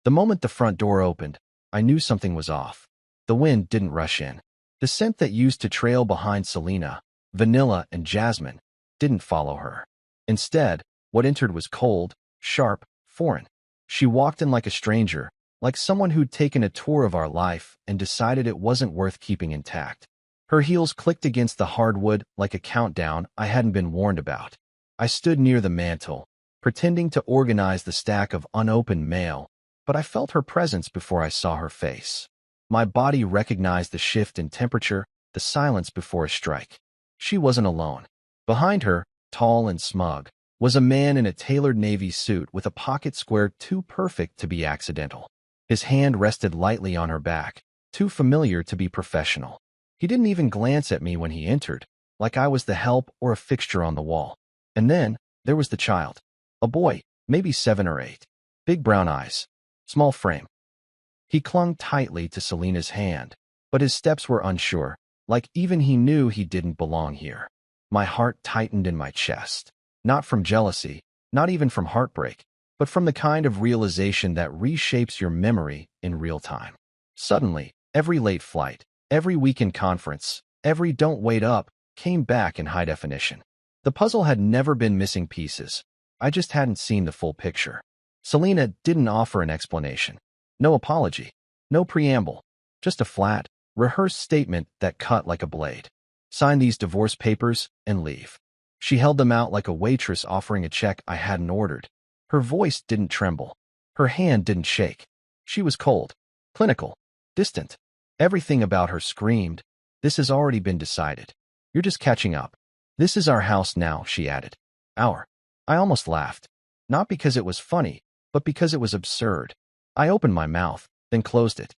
The moment the front door opened, I knew something was off. The wind didn't rush in. The scent that used to trail behind Selena, vanilla and jasmine, didn't follow her. Instead, what entered was cold, sharp, foreign. She walked in like a stranger, like someone who'd taken a tour of our life and decided it wasn't worth keeping intact. Her heels clicked against the hardwood like a countdown I hadn't been warned about. I stood near the mantel, pretending to organize the stack of unopened mail, but I felt her presence before I saw her face. My body recognized the shift in temperature, the silence before a strike. She wasn't alone. Behind her, tall and smug, was a man in a tailored navy suit with a pocket square too perfect to be accidental. His hand rested lightly on her back, too familiar to be professional. He didn't even glance at me when he entered, like I was the help or a fixture on the wall. And then, there was the child. A boy, maybe 7 or 8. Big brown eyes. Small frame. He clung tightly to Selena's hand, but his steps were unsure, like even he knew he didn't belong here. My heart tightened in my chest. Not from jealousy, not even from heartbreak, but from the kind of realization that reshapes your memory in real time. Suddenly, every late flight, every weekend conference, every don't wait up, came back in high definition. The puzzle had never been missing pieces. I just hadn't seen the full picture. Selena didn't offer an explanation. No apology. No preamble. Just a flat, rehearsed statement that cut like a blade. Sign these divorce papers and leave. She held them out like a waitress offering a check I hadn't ordered. Her voice didn't tremble. Her hand didn't shake. She was cold, clinical, distant. Everything about her screamed, "This has already been decided. You're just catching up. This is our house now," she added. Our. I almost laughed. Not because it was funny, but because it was absurd. I opened my mouth, then closed it.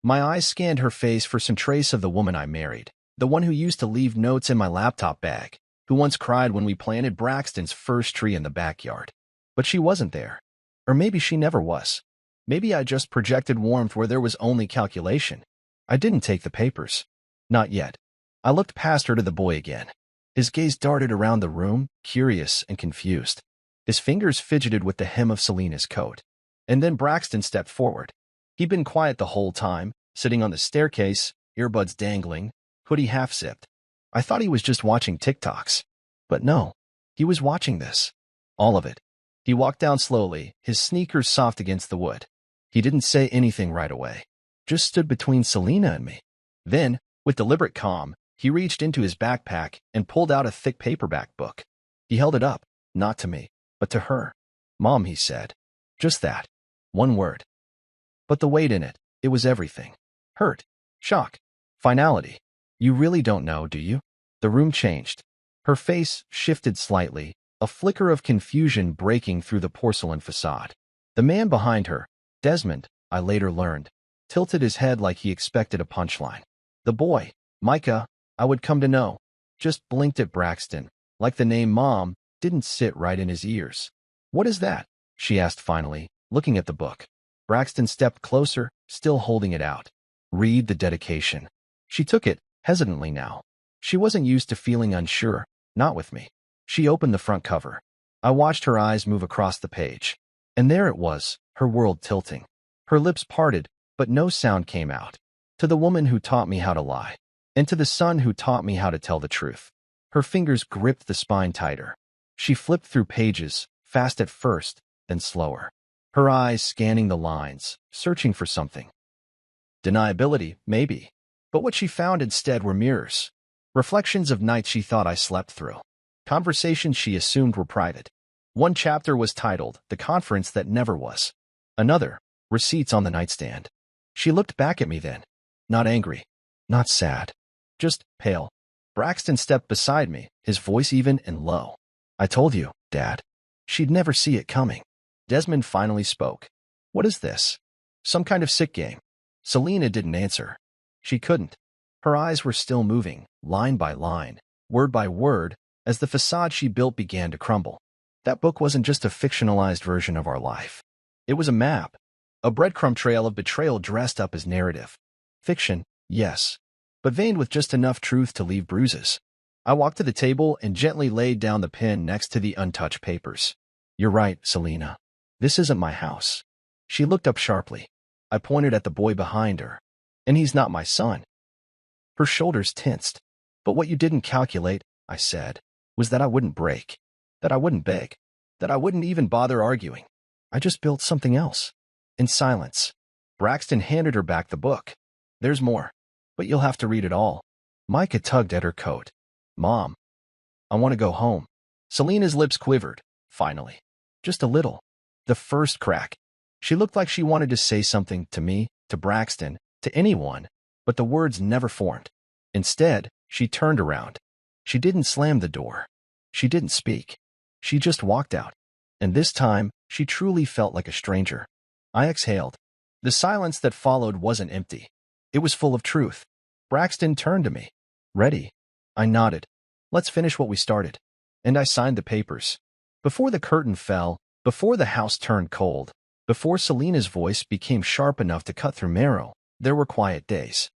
My eyes scanned her face for some trace of the woman I married, the one who used to leave notes in my laptop bag, who once cried when we planted Braxton's first tree in the backyard. But she wasn't there. Or maybe she never was. Maybe I just projected warmth where there was only calculation. I didn't take the papers. Not yet. I looked past her to the boy again. His gaze darted around the room, curious and confused. His fingers fidgeted with the hem of Selena's coat. And then Braxton stepped forward. He'd been quiet the whole time, sitting on the staircase, earbuds dangling, hoodie half-zipped. I thought he was just watching TikToks. But no, he was watching this. All of it. He walked down slowly, his sneakers soft against the wood. He didn't say anything right away. Just stood between Selena and me. Then, with deliberate calm, he reached into his backpack and pulled out a thick paperback book. He held it up, not to me, but to her. "Mom," he said. Just that. One word. But the weight in it, it was everything. Hurt. Shock. Finality. "You really don't know, do you?" The room changed. Her face shifted slightly, a flicker of confusion breaking through the porcelain facade. The man behind her, Desmond, I later learned, tilted his head like he expected a punchline. The boy, Micah, I would come to know, just blinked at Braxton, like the name Mom didn't sit right in his ears. "What is that?" she asked finally, looking at the book. Braxton stepped closer, still holding it out. "Read the dedication." She took it, hesitantly now. She wasn't used to feeling unsure, not with me. She opened the front cover. I watched her eyes move across the page. And there it was, her world tilting. Her lips parted, but no sound came out. "To the woman who taught me how to lie, and to the son who taught me how to tell the truth." Her fingers gripped the spine tighter. She flipped through pages, fast at first, then slower. Her eyes scanning the lines, searching for something. Deniability, maybe. But what she found instead were mirrors. Reflections of nights she thought I slept through. Conversations she assumed were private. One chapter was titled, "The Conference That Never Was." Another, "Receipts on the Nightstand." She looked back at me then. Not angry. Not sad. Just pale. Braxton stepped beside me, his voice even and low. "I told you, Dad." She'd never see it coming. Desmond finally spoke. "What is this? Some kind of sick game?" Selena didn't answer. She couldn't. Her eyes were still moving, line by line, word by word, as the facade she built began to crumble. That book wasn't just a fictionalized version of our life. It was a map, a breadcrumb trail of betrayal dressed up as narrative. Fiction, yes, but veined with just enough truth to leave bruises. I walked to the table and gently laid down the pen next to the untouched papers. "You're right, Selena. This isn't my house. She looked up sharply. I pointed at the boy behind her. And he's not my son. Her shoulders tensed. But what you didn't calculate, I said, was that I wouldn't break, that I wouldn't beg, that I wouldn't even bother arguing. I just built something else. In silence, Braxton handed her back the book. There's more, but you'll have to read it all. Micah tugged at her coat. Mom, I want to go home. Selena's lips quivered, finally. Just a little. The first crack. She looked like she wanted to say something to me, to Braxton, to anyone, but the words never formed. Instead, she turned around. She didn't slam the door. She didn't speak. She just walked out. And this time, she truly felt like a stranger. I exhaled. The silence that followed wasn't empty. It was full of truth. Braxton turned to me. Ready? I nodded. Let's finish what we started. And I signed the papers. Before the curtain fell, before the house turned cold, before Selena's voice became sharp enough to cut through marrow, there were quiet days.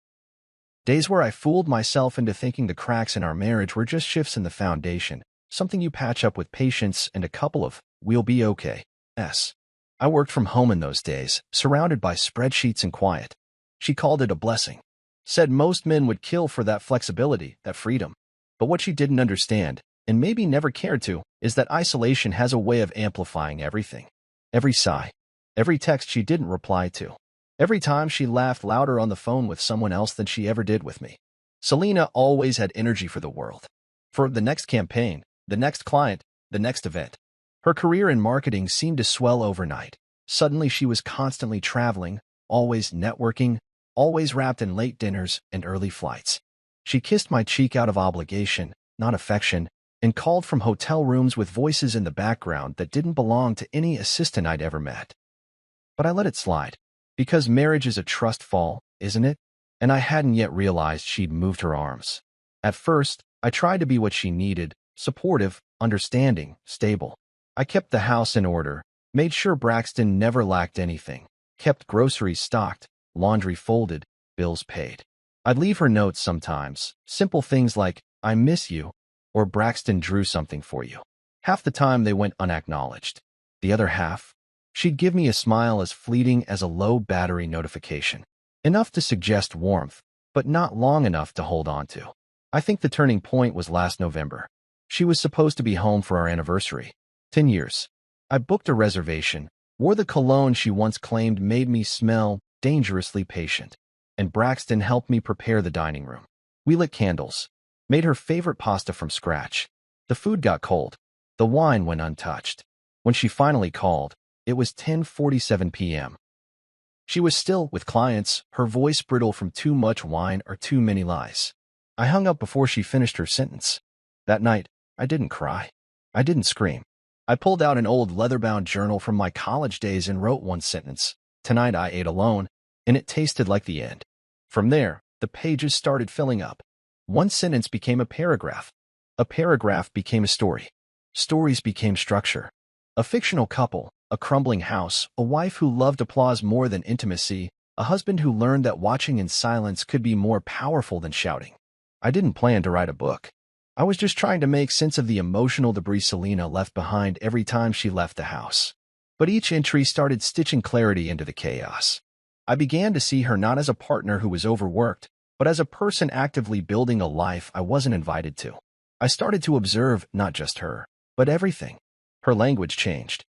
Days where I fooled myself into thinking the cracks in our marriage were just shifts in the foundation, something you patch up with patience and a couple of, we'll be okay, s. I worked from home in those days, surrounded by spreadsheets and quiet. She called it a blessing. Said most men would kill for that flexibility, that freedom. But what she didn't understand, and maybe never cared to, is that isolation has a way of amplifying everything. Every sigh, every text she didn't reply to, every time she laughed louder on the phone with someone else than she ever did with me. Selena always had energy for the world. For the next campaign, the next client, the next event. Her career in marketing seemed to swell overnight. Suddenly she was constantly traveling, always networking, always wrapped in late dinners and early flights. She kissed my cheek out of obligation, not affection, and called from hotel rooms with voices in the background that didn't belong to any assistant I'd ever met. But I let it slide. Because marriage is a trust fall, isn't it? And I hadn't yet realized she'd moved her arms. At first, I tried to be what she needed, supportive, understanding, stable. I kept the house in order, made sure Braxton never lacked anything, kept groceries stocked, laundry folded, bills paid. I'd leave her notes sometimes, simple things like, I miss you, or Braxton drew something for you. Half the time they went unacknowledged. The other half, she'd give me a smile as fleeting as a low-battery notification. Enough to suggest warmth, but not long enough to hold on to. I think the turning point was last November. She was supposed to be home for our anniversary. 10 years. I booked a reservation, wore the cologne she once claimed made me smell dangerously patient, and Braxton helped me prepare the dining room. We lit candles, made her favorite pasta from scratch. The food got cold. The wine went untouched. When she finally called, it was 10:47 p.m. She was still with clients, her voice brittle from too much wine or too many lies. I hung up before she finished her sentence. That night, I didn't cry. I didn't scream. I pulled out an old leather-bound journal from my college days and wrote one sentence. Tonight I ate alone, and it tasted like the end. From there, the pages started filling up. One sentence became a paragraph. A paragraph became a story. Stories became structure. A fictional couple, a crumbling house, a wife who loved applause more than intimacy, a husband who learned that watching in silence could be more powerful than shouting. I didn't plan to write a book. I was just trying to make sense of the emotional debris Selena left behind every time she left the house. But each entry started stitching clarity into the chaos. I began to see her not as a partner who was overworked, but as a person actively building a life I wasn't invited to. I started to observe not just her, but everything. Her language changed.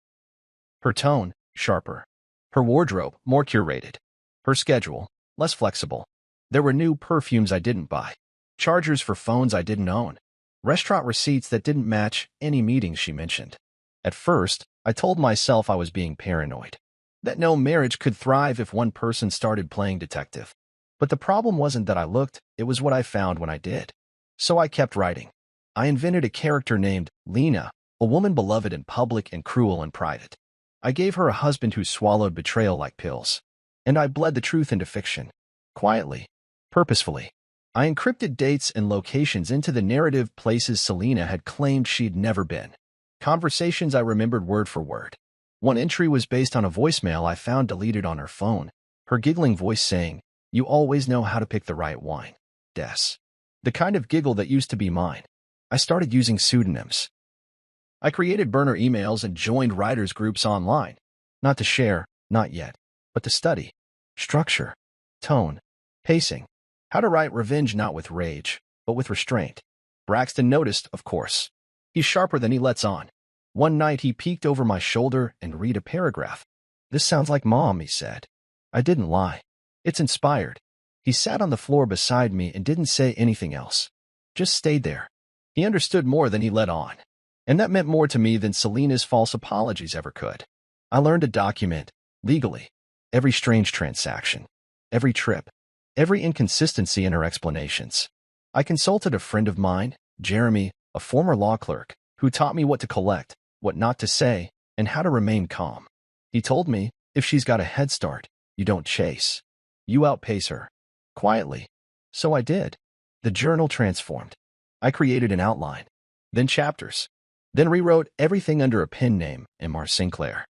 Her tone, sharper. Her wardrobe, more curated. Her schedule, less flexible. There were new perfumes I didn't buy. Chargers for phones I didn't own. Restaurant receipts that didn't match any meetings she mentioned. At first, I told myself I was being paranoid. That no marriage could thrive if one person started playing detective. But the problem wasn't that I looked, it was what I found when I did. So I kept writing. I invented a character named Lena, a woman beloved in public and cruel in private. I gave her a husband who swallowed betrayal like pills. And I bled the truth into fiction. Quietly. Purposefully. I encrypted dates and locations into the narrative places Selena had claimed she'd never been. Conversations I remembered word for word. One entry was based on a voicemail I found deleted on her phone, her giggling voice saying, "You always know how to pick the right wine. Des." The kind of giggle that used to be mine. I started using pseudonyms. I created burner emails and joined writers' groups online. Not to share, Not yet. But to study. Structure. Tone. Pacing. How to write revenge not with rage, but with restraint. Braxton noticed, of course. He's sharper than he lets on. One night he peeked over my shoulder and read a paragraph. "This sounds like Mom," he said. I didn't lie. It's inspired. He sat on the floor beside me and didn't say anything else. Just stayed there. He understood more than he let on. And that meant more to me than Selena's false apologies ever could. I learned to document, legally, every strange transaction, every trip, every inconsistency in her explanations. I consulted a friend of mine, Jeremy, a former law clerk, who taught me what to collect, what not to say, and how to remain calm. He told me, if she's got a head start, you don't chase. You outpace her. Quietly. So I did. The journal transformed. I created an outline, then chapters, then rewrote everything under a pen name, M.R. Sinclair.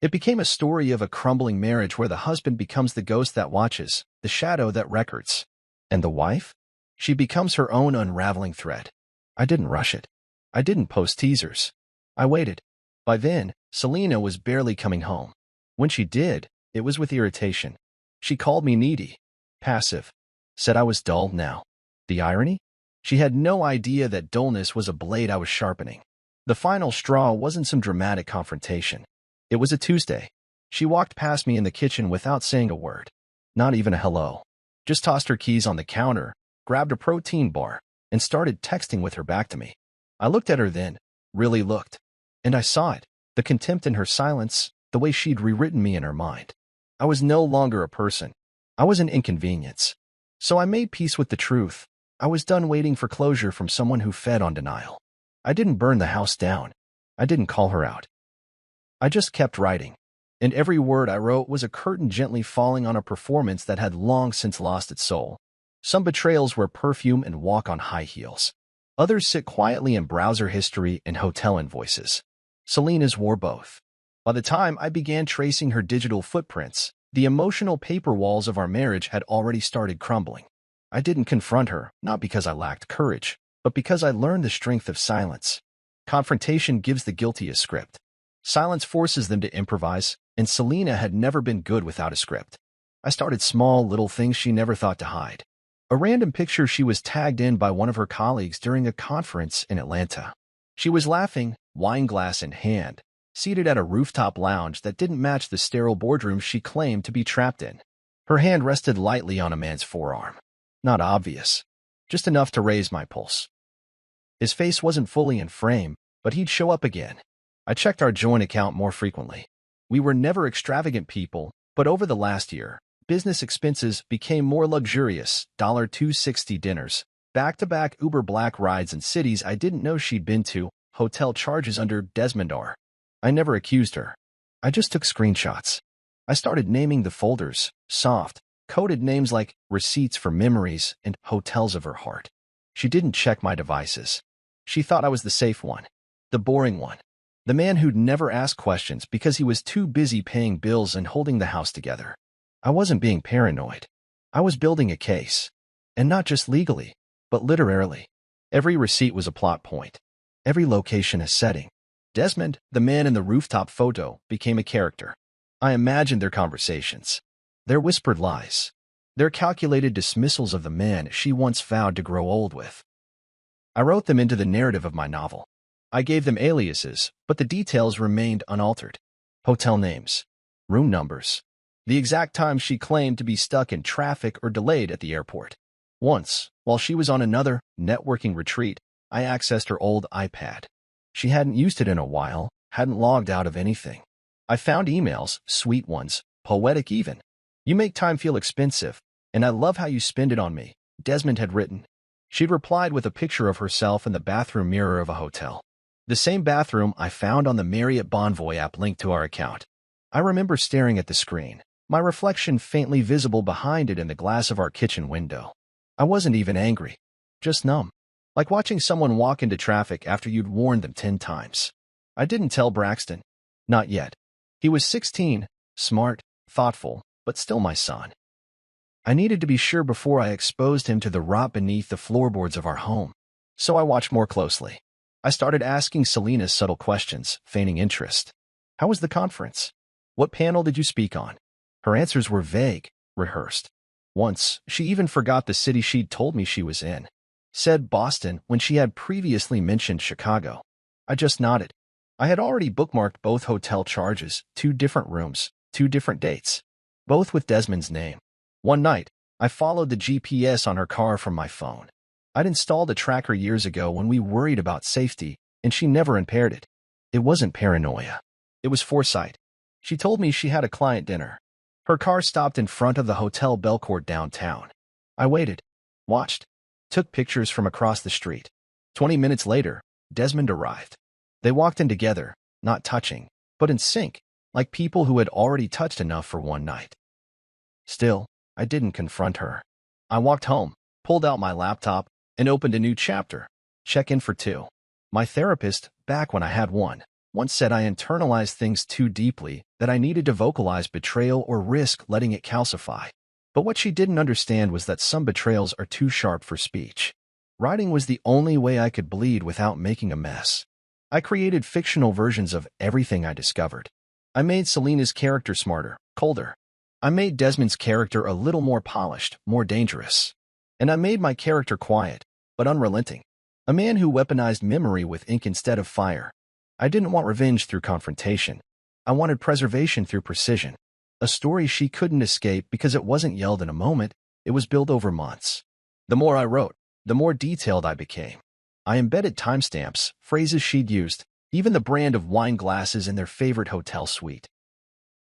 It became a story of a crumbling marriage where the husband becomes the ghost that watches, the shadow that records. And the wife? She becomes her own unraveling thread. I didn't rush it. I didn't post teasers. I waited. By then, Selena was barely coming home. When she did, it was with irritation. She called me needy, passive, said I was dull now. The irony? She had no idea that dullness was a blade I was sharpening. The final straw wasn't some dramatic confrontation. It was a Tuesday. She walked past me in the kitchen without saying a word. Not even a hello. Just tossed her keys on the counter, grabbed a protein bar, and started texting with her back to me. I looked at her then, really looked. And I saw it, the contempt in her silence, the way she'd rewritten me in her mind. I was no longer a person. I was an inconvenience. So I made peace with the truth. I was done waiting for closure from someone who fed on denial. I didn't burn the house down. I didn't call her out. I just kept writing. And every word I wrote was a curtain gently falling on a performance that had long since lost its soul. Some betrayals wear perfume and walk on high heels. Others sit quietly in browser history and hotel invoices. Selena's wore both. By the time I began tracing her digital footprints, the emotional paper walls of our marriage had already started crumbling. I didn't confront her, not because I lacked courage, but because I learned the strength of silence. Confrontation gives the guilty a script. Silence forces them to improvise, and Selena had never been good without a script. I started small, little things she never thought to hide. A random picture she was tagged in by one of her colleagues during a conference in Atlanta. She was laughing, wine glass in hand, seated at a rooftop lounge that didn't match the sterile boardroom she claimed to be trapped in. Her hand rested lightly on a man's forearm. Not obvious, just enough to raise my pulse. His face wasn't fully in frame, but he'd show up again. I checked our joint account more frequently. We were never extravagant people, but over the last year, business expenses became more luxurious, $260 dinners, back-to-back Uber Black rides in cities I didn't know she'd been to, hotel charges under Desmondar. I never accused her. I just took screenshots. I started naming the folders, soft, coded names like receipts for memories and hotels of her heart. She didn't check my devices. She thought I was the safe one, the boring one. The man who'd never ask questions because he was too busy paying bills and holding the house together. I wasn't being paranoid. I was building a case. And not just legally, but literarily. Every receipt was a plot point. Every location a setting. Desmond, the man in the rooftop photo, became a character. I imagined their conversations. Their whispered lies. Their calculated dismissals of the man she once vowed to grow old with. I wrote them into the narrative of my novel. I gave them aliases, but the details remained unaltered. Hotel names, room numbers, the exact time she claimed to be stuck in traffic or delayed at the airport. Once, while she was on another networking retreat, I accessed her old iPad. She hadn't used it in a while, hadn't logged out of anything. I found emails, sweet ones, poetic even. "You make time feel expensive, and I love how you spend it on me," Desmond had written. She'd replied with a picture of herself in the bathroom mirror of a hotel. The same bathroom I found on the Marriott Bonvoy app linked to our account. I remember staring at the screen, my reflection faintly visible behind it in the glass of our kitchen window. I wasn't even angry, just numb, like watching someone walk into traffic after you'd warned them 10 times. I didn't tell Braxton. Not yet. He was 16, smart, thoughtful, but still my son. I needed to be sure before I exposed him to the rot beneath the floorboards of our home. So I watched more closely. I started asking Selena's subtle questions, feigning interest. How was the conference? What panel did you speak on? Her answers were vague, rehearsed. Once, she even forgot the city she'd told me she was in. Said Boston when she had previously mentioned Chicago. I just nodded. I had already bookmarked both hotel charges, 2 different rooms, 2 different dates, both with Desmond's name. One night, I followed the GPS on her car from my phone. I'd installed a tracker years ago when we worried about safety, and she never impaired it. It wasn't paranoia. It was foresight. She told me she had a client dinner. Her car stopped in front of the Hotel Belcourt downtown. I waited, watched, took pictures from across the street. 20 minutes later, Desmond arrived. They walked in together, not touching, but in sync, like people who had already touched enough for one night. Still, I didn't confront her. I walked home, pulled out my laptop, and opened a new chapter. Check-in for 2. My therapist, back when I had one, once said I internalized things too deeply, that I needed to vocalize betrayal or risk letting it calcify. But what she didn't understand was that some betrayals are too sharp for speech. Writing was the only way I could bleed without making a mess. I created fictional versions of everything I discovered. I made Selena's character smarter, colder. I made Desmond's character a little more polished, more dangerous. And I made my character quiet, but unrelenting. A man who weaponized memory with ink instead of fire. I didn't want revenge through confrontation. I wanted preservation through precision. A story she couldn't escape because it wasn't yelled in a moment, it was built over months. The more I wrote, the more detailed I became. I embedded timestamps, phrases she'd used, even the brand of wine glasses in their favorite hotel suite.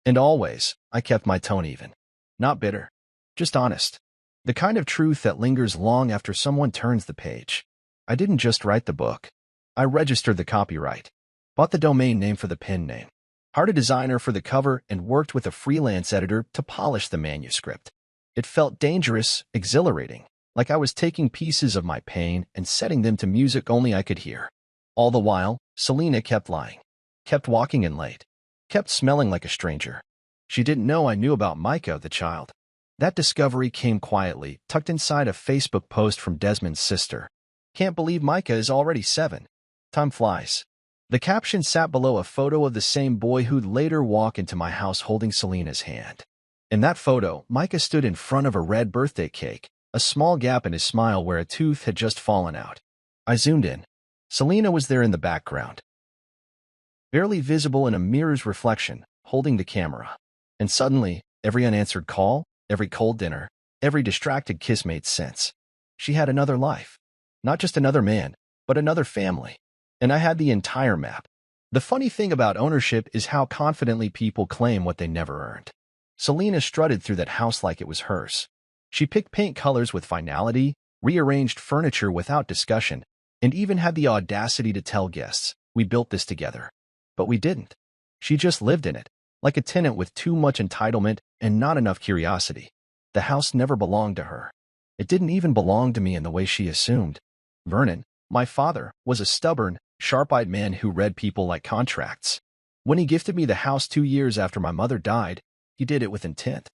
And always, I kept my tone even. Not bitter, just honest. The kind of truth that lingers long after someone turns the page. I didn't just write the book. I registered the copyright, bought the domain name for the pen name, hired a designer for the cover, and worked with a freelance editor to polish the manuscript. It felt dangerous, exhilarating, like I was taking pieces of my pain and setting them to music only I could hear. All the while, Selena kept lying, kept walking in late, kept smelling like a stranger. She didn't know I knew about Micah, the child. That discovery came quietly, tucked inside a Facebook post from Desmond's sister. Can't believe Micah is already 7. Time flies. The caption sat below a photo of the same boy who'd later walk into my house holding Selena's hand. In that photo, Micah stood in front of a red birthday cake, a small gap in his smile where a tooth had just fallen out. I zoomed in. Selena was there in the background, barely visible in a mirror's reflection, holding the camera. And suddenly, every unanswered call, every cold dinner, every distracted kiss made sense. She had another life. Not just another man, but another family. And I had the entire map. The funny thing about ownership is how confidently people claim what they never earned. Selena strutted through that house like it was hers. She picked paint colors with finality, rearranged furniture without discussion, and even had the audacity to tell guests, "We built this together." But we didn't. She just lived in it, like a tenant with too much entitlement and not enough curiosity. The house never belonged to her. It didn't even belong to me in the way she assumed. Vernon, my father, was a stubborn, sharp-eyed man who read people like contracts. When he gifted me the house 2 years after my mother died, he did it with intent.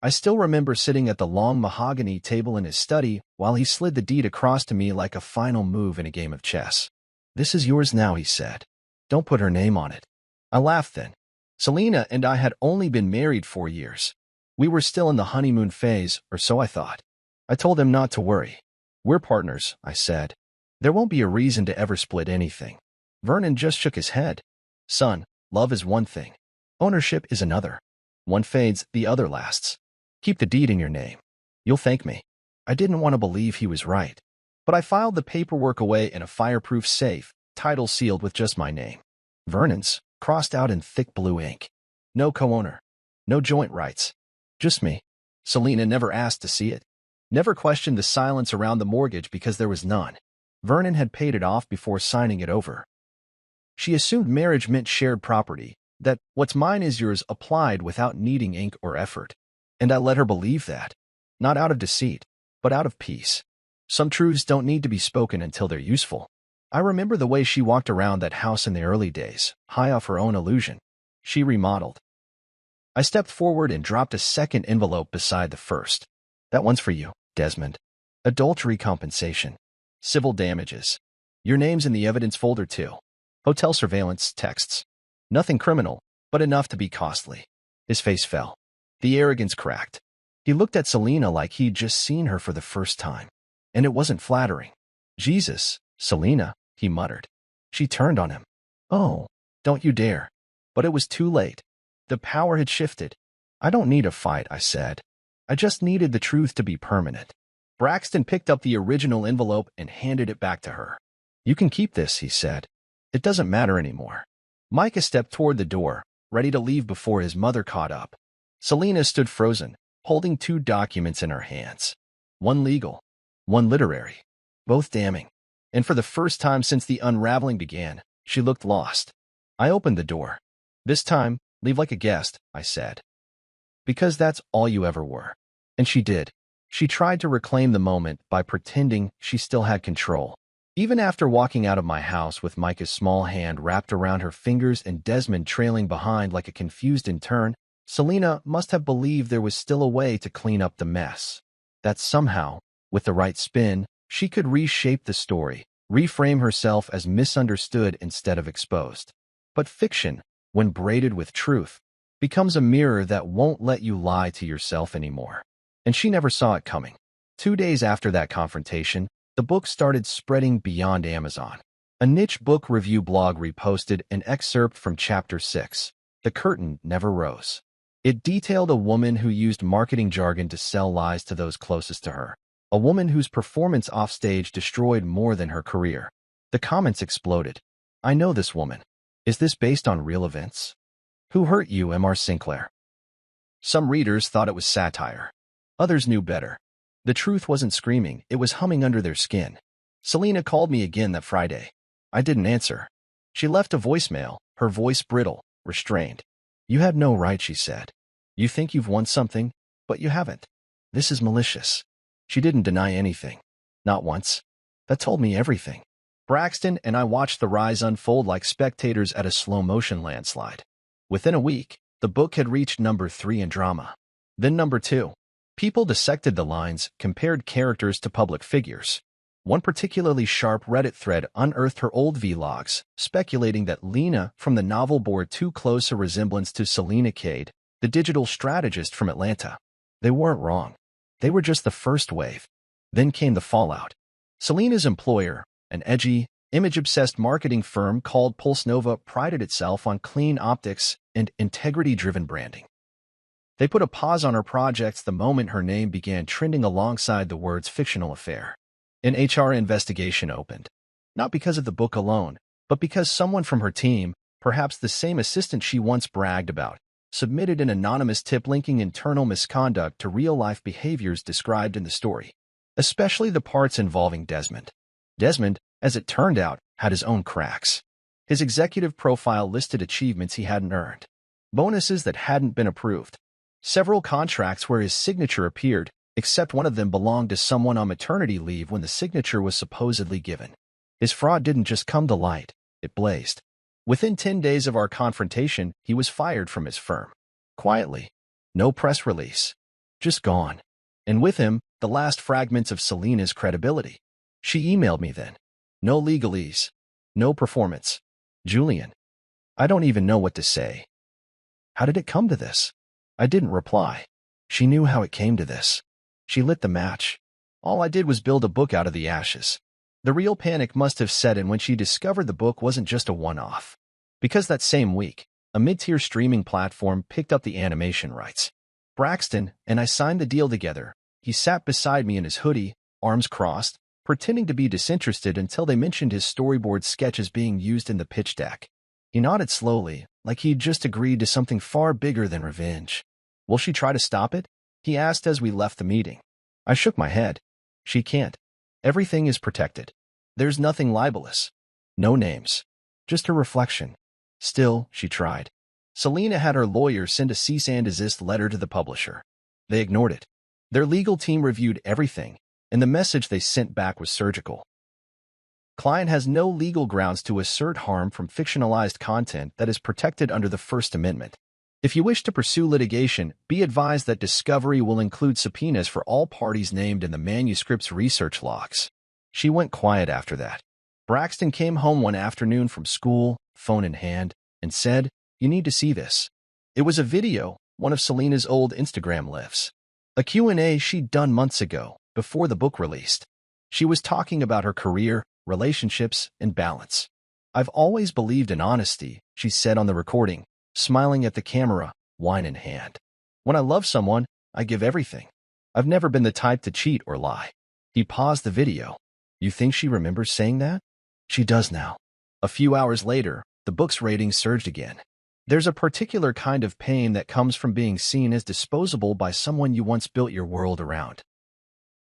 I still remember sitting at the long mahogany table in his study while he slid the deed across to me like a final move in a game of chess. "This is yours now," he said. "Don't put her name on it." I laughed then. Selena and I had only been married 4 years. We were still in the honeymoon phase, or so I thought. I told him not to worry. "We're partners," I said. "There won't be a reason to ever split anything." Vernon just shook his head. "Son, love is one thing. Ownership is another. One fades, the other lasts. Keep the deed in your name. You'll thank me." I didn't want to believe he was right, but I filed the paperwork away in a fireproof safe, title sealed with just my name. Vernon's, crossed out in thick blue ink. No co-owner. No joint rights. Just me. Selena never asked to see it. Never questioned the silence around the mortgage because there was none. Vernon had paid it off before signing it over. She assumed marriage meant shared property, that what's mine is yours applied without needing ink or effort. And I let her believe that. Not out of deceit, but out of peace. Some truths don't need to be spoken until they're useful. I remember the way she walked around that house in the early days, high off her own illusion. She remodeled. I stepped forward and dropped a second envelope beside the first. "That one's for you, Desmond. Adultery compensation. Civil damages. Your name's in the evidence folder too. Hotel surveillance texts. Nothing criminal, but enough to be costly. His face fell. The arrogance cracked. He looked at Selina like he'd just seen her for the first time. And it wasn't flattering. "Jesus, Selina," he muttered. She turned on him. "Oh, don't you dare." But it was too late. The power had shifted. "I don't need a fight," I said. "I just needed the truth to be permanent." Braxton picked up the original envelope and handed it back to her. "You can keep this," he said. "It doesn't matter anymore." Micah stepped toward the door, ready to leave before his mother caught up. Selina stood frozen, holding two documents in her hands. One legal, one literary, both damning. And for the first time since the unraveling began, she looked lost. I opened the door. "This time, leave like a guest," I said. "Because that's all you ever were." And she did. She tried to reclaim the moment by pretending she still had control. Even after walking out of my house with Micah's small hand wrapped around her fingers and Desmond trailing behind like a confused intern, Selina must have believed there was still a way to clean up the mess. That somehow, with the right spin, she could reshape the story, reframe herself as misunderstood instead of exposed. But fiction, when braided with truth, becomes a mirror that won't let you lie to yourself anymore. And she never saw it coming. 2 days after that confrontation, the book started spreading beyond Amazon. A niche book review blog reposted an excerpt from Chapter 6, "The Curtain Never Rose." It detailed a woman who used marketing jargon to sell lies to those closest to her, a woman whose performance offstage destroyed more than her career. The comments exploded. "I know this woman. Is this based on real events? Who hurt you, M.R. Sinclair?" Some readers thought it was satire. Others knew better. The truth wasn't screaming, it was humming under their skin. Selina called me again that Friday. I didn't answer. She left a voicemail, her voice brittle, restrained. "You had no right," she said. "You think you've won something, but you haven't. This is malicious." She didn't deny anything. Not once. That told me everything. Braxton and I watched the rise unfold like spectators at a slow-motion landslide. Within a week, the book had reached number 3 in drama. Then number 2. People dissected the lines, compared characters to public figures. One particularly sharp Reddit thread unearthed her old vlogs, speculating that Lena from the novel bore too close a resemblance to Selina Cade, the digital strategist from Atlanta. They weren't wrong. They were just the first wave. Then came the fallout. Selina's employer, an edgy, image-obsessed marketing firm called PulseNova, prided itself on clean optics and integrity-driven branding. They put a pause on her projects the moment her name began trending alongside the words "fictional affair." An HR investigation opened. Not because of the book alone, but because someone from her team, perhaps the same assistant she once bragged about, submitted an anonymous tip linking internal misconduct to real-life behaviors described in the story, especially the parts involving Desmond. Desmond, as it turned out, had his own cracks. His executive profile listed achievements he hadn't earned, bonuses that hadn't been approved, several contracts where his signature appeared, except one of them belonged to someone on maternity leave when the signature was supposedly given. His fraud didn't just come to light, it blazed. Within 10 days of our confrontation, he was fired from his firm. Quietly. No press release. Just gone. And with him, the last fragments of Selina's credibility. She emailed me then. No legalese. No performance. "Julian, I don't even know what to say. How did it come to this?" I didn't reply. She knew how it came to this. She lit the match. All I did was build a book out of the ashes. The real panic must have set in when she discovered the book wasn't just a one-off. Because that same week, a mid-tier streaming platform picked up the animation rights. Braxton and I signed the deal together. He sat beside me in his hoodie, arms crossed, pretending to be disinterested until they mentioned his storyboard sketches being used in the pitch deck. He nodded slowly, like he'd just agreed to something far bigger than revenge. "Will she try to stop it?" he asked as we left the meeting. I shook my head. "She can't. Everything is protected. There's nothing libelous. No names. Just her reflection." Still, she tried. Selina had her lawyer send a cease and desist letter to the publisher. They ignored it. Their legal team reviewed everything, and the message they sent back was surgical. Client has no legal grounds to assert harm from fictionalized content that is protected under the First Amendment. If you wish to pursue litigation, be advised that discovery will include subpoenas for all parties named in the manuscript's research logs. She went quiet after that. Braxton came home one afternoon from school, phone in hand, and said, You need to see this. It was a video, one of Selena's old Instagram lives. A Q&A she'd done months ago, before the book released. She was talking about her career, relationships, and balance. I've always believed in honesty, she said on the recording, smiling at the camera, wine in hand. When I love someone, I give everything. I've never been the type to cheat or lie. He paused the video. You think she remembers saying that? She does now. A few hours later, the book's ratings surged again. There's a particular kind of pain that comes from being seen as disposable by someone you once built your world around.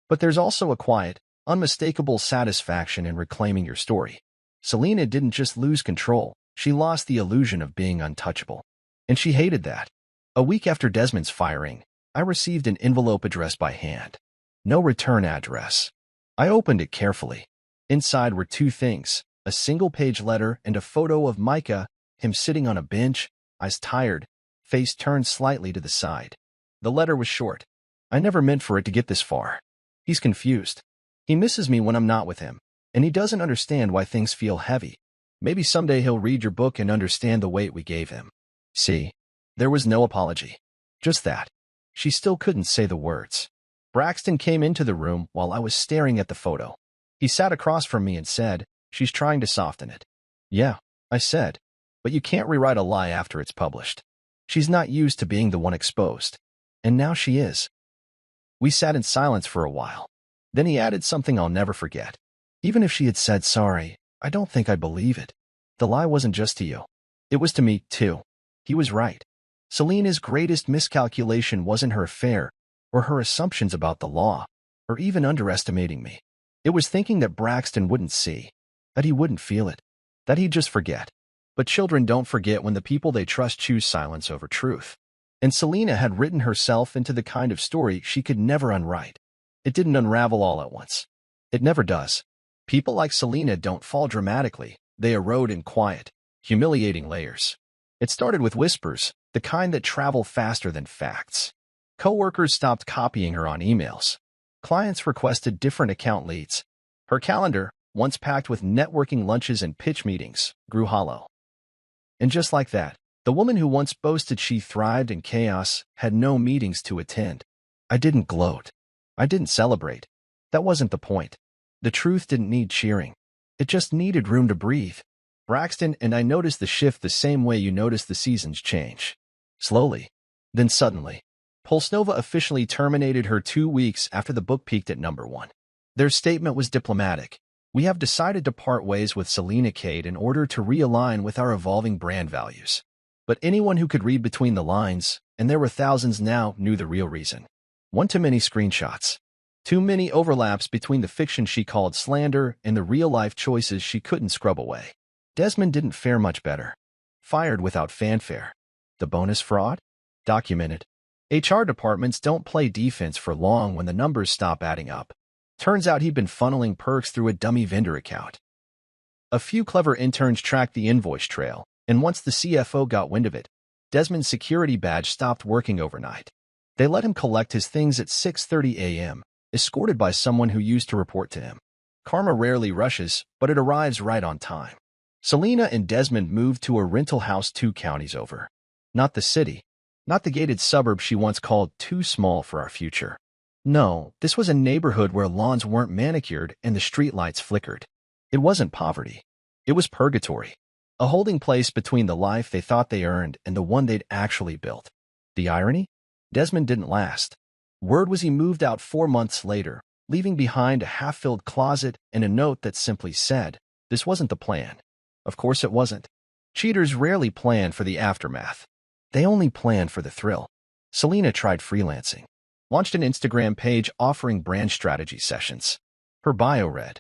But there's also a quiet, unmistakable satisfaction in reclaiming your story. Selena didn't just lose control, she lost the illusion of being untouchable. And she hated that. A week after Desmond's firing, I received an envelope addressed by hand. No return address. I opened it carefully. Inside were two things, a single-page letter and a photo of Micah, him sitting on a bench, eyes tired, face turned slightly to the side. The letter was short. I never meant for it to get this far. He's confused. He misses me when I'm not with him, and he doesn't understand why things feel heavy. Maybe someday he'll read your book and understand the weight we gave him. See? There was no apology. Just that. She still couldn't say the words. Braxton came into the room while I was staring at the photo. He sat across from me and said, "She's trying to soften it." "Yeah," I said. "But you can't rewrite a lie after it's published. She's not used to being the one exposed. And now she is." We sat in silence for a while. Then he added something I'll never forget. "Even if she had said sorry, I don't think I'd believe it. The lie wasn't just to you. It was to me, too." He was right. Selena's greatest miscalculation wasn't her affair, or her assumptions about the law, or even underestimating me. It was thinking that Braxton wouldn't see, that he wouldn't feel it, that he'd just forget. But children don't forget when the people they trust choose silence over truth. And Selena had written herself into the kind of story she could never unwrite. It didn't unravel all at once. It never does. People like Selena don't fall dramatically. They erode in quiet, humiliating layers. It started with whispers, the kind that travel faster than facts. Coworkers stopped copying her on emails. Clients requested different account leads. Her calendar, once packed with networking lunches and pitch meetings, grew hollow. And just like that, the woman who once boasted she thrived in chaos had no meetings to attend. I didn't gloat. I didn't celebrate. That wasn't the point. The truth didn't need cheering. It just needed room to breathe. Braxton and I noticed the shift the same way you notice the seasons change. Slowly. Then suddenly. Pulsnova officially terminated her 2 weeks after the book peaked at #1. Their statement was diplomatic. "We have decided to part ways with Selena Cade in order to realign with our evolving brand values." But anyone who could read between the lines, and there were thousands now, knew the real reason. One too many screenshots. Too many overlaps between the fiction she called slander and the real-life choices she couldn't scrub away. Desmond didn't fare much better. Fired without fanfare. The bonus fraud? Documented. HR departments don't play defense for long when the numbers stop adding up. Turns out he'd been funneling perks through a dummy vendor account. A few clever interns tracked the invoice trail, and once the CFO got wind of it, Desmond's security badge stopped working overnight. They let him collect his things at 6:30 a.m., escorted by someone who used to report to him. Karma rarely rushes, but it arrives right on time. Selena and Desmond moved to a rental house 2 counties over. Not the city. Not the gated suburb she once called too small for our future. No, this was a neighborhood where lawns weren't manicured and the streetlights flickered. It wasn't poverty. It was purgatory. A holding place between the life they thought they earned and the one they'd actually built. The irony? Desmond didn't last. Word was he moved out 4 months later, leaving behind a half-filled closet and a note that simply said, "This wasn't the plan." Of course it wasn't. Cheaters rarely plan for the aftermath. They only plan for the thrill. Selena tried freelancing. Launched an Instagram page offering brand strategy sessions. Her bio read,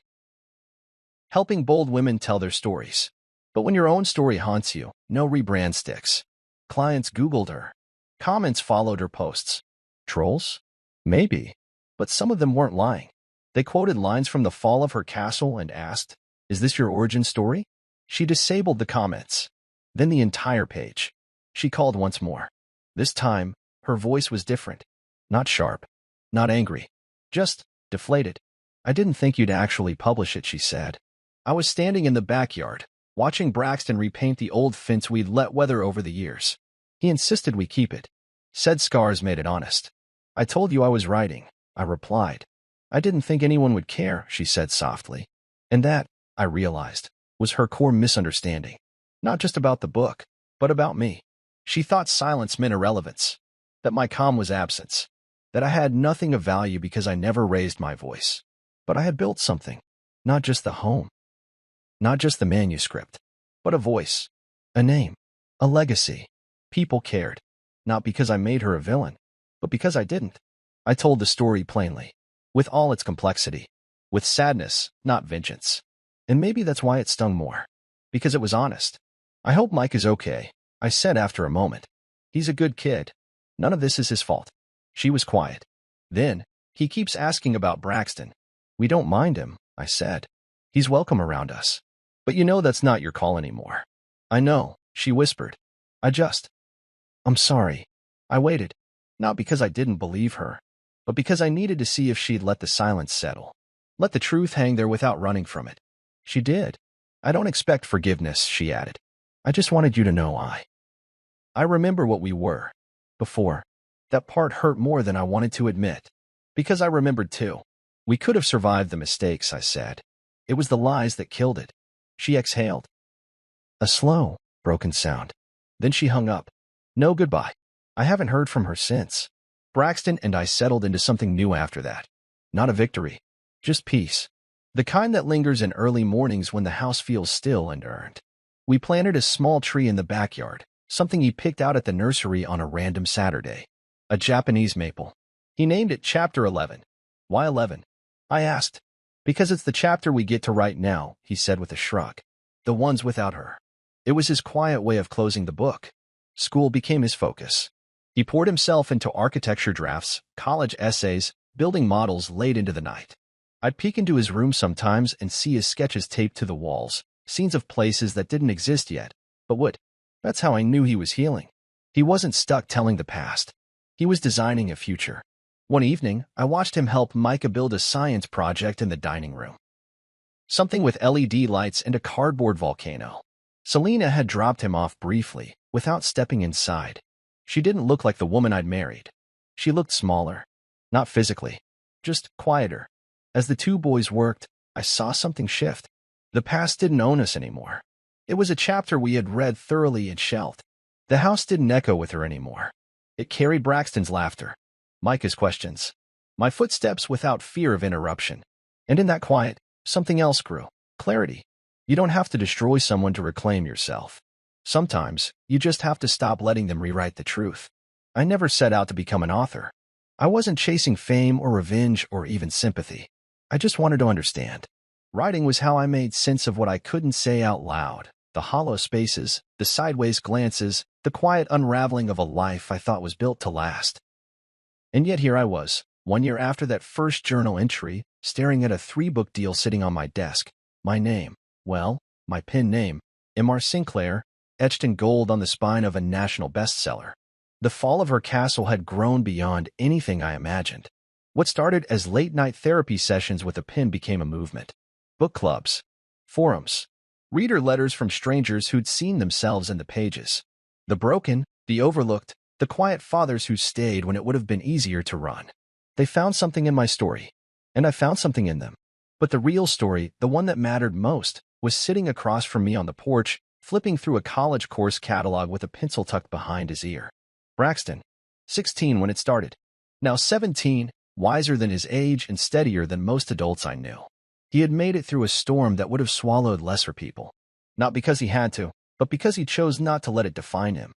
"Helping bold women tell their stories." But when your own story haunts you, no rebrand sticks. Clients Googled her. Comments followed her posts. Trolls? Maybe. But some of them weren't lying. They quoted lines from The Fall of Her Castle and asked, "Is this your origin story?" She disabled the comments. Then the entire page. She called once more. This time, her voice was different. Not sharp. Not angry. Just deflated. "I didn't think you'd actually publish it," she said. "I was standing in the backyard, watching Braxton repaint the old fence we'd let weather over the years. He insisted we keep it. Said scars made it honest. I told you I was writing, I replied. I didn't think anyone would care, she said softly. And that, I realized, was her core misunderstanding. Not just about the book, but about me. She thought silence meant irrelevance, that my calm was absence, that I had nothing of value because I never raised my voice. But I had built something, not just the home, not just the manuscript, but a voice, a name, a legacy. People cared, not because I made her a villain, but because I didn't. I told the story plainly, with all its complexity, with sadness, not vengeance. And maybe that's why it stung more, because it was honest. I hope Mike is okay, I said after a moment. He's a good kid. None of this is his fault. She was quiet. Then, he keeps asking about Braxton. We don't mind him, I said. He's welcome around us. But you know that's not your call anymore. I know, she whispered. I'm sorry. I waited, not because I didn't believe her, but because I needed to see if she'd let the silence settle. Let the truth hang there without running from it. She did. I don't expect forgiveness, she added. I just wanted you to know I remember what we were. Before. That part hurt more than I wanted to admit. Because I remembered too. We could have survived the mistakes, I said. It was the lies that killed it. She exhaled. A slow, broken sound. Then she hung up. No goodbye. I haven't heard from her since. Braxton and I settled into something new after that. Not a victory. Just peace. The kind that lingers in early mornings when the house feels still and earned. We planted a small tree in the backyard, something he picked out at the nursery on a random Saturday. A Japanese maple. He named it Chapter 11. Why 11? I asked. Because it's the chapter we get to write now, he said with a shrug. The ones without her. It was his quiet way of closing the book. School became his focus. He poured himself into architecture drafts, college essays, building models late into the night. I'd peek into his room sometimes and see his sketches taped to the walls, scenes of places that didn't exist yet, but would. That's how I knew he was healing. He wasn't stuck telling the past. He was designing a future. One evening, I watched him help Micah build a science project in the dining room. Something with LED lights and a cardboard volcano. Selena had dropped him off briefly, without stepping inside. She didn't look like the woman I'd married. She looked smaller. Not physically. Just quieter. As the two boys worked, I saw something shift. The past didn't own us anymore. It was a chapter we had read thoroughly and shelved. The house didn't echo with her anymore. It carried Braxton's laughter, Micah's questions, my footsteps without fear of interruption. And in that quiet, something else grew. Clarity. You don't have to destroy someone to reclaim yourself. Sometimes, you just have to stop letting them rewrite the truth. I never set out to become an author. I wasn't chasing fame or revenge or even sympathy. I just wanted to understand. Writing was how I made sense of what I couldn't say out loud. The hollow spaces, the sideways glances, the quiet unraveling of a life I thought was built to last. And yet here I was, 1 year after that first journal entry, staring at a 3-book deal sitting on my desk. My name, well, my pen name, M.R. Sinclair, etched in gold on the spine of a national bestseller. The fall of her castle had grown beyond anything I imagined. What started as late-night therapy sessions with a pen became a movement. Book clubs, forums, reader letters from strangers who'd seen themselves in the pages. The broken, the overlooked, the quiet fathers who stayed when it would have been easier to run. They found something in my story, and I found something in them. But the real story, the one that mattered most, was sitting across from me on the porch, flipping through a college course catalog with a pencil tucked behind his ear. Braxton, 16 when it started. Now 17, wiser than his age and steadier than most adults I knew. He had made it through a storm that would have swallowed lesser people. Not because he had to, but because he chose not to let it define him.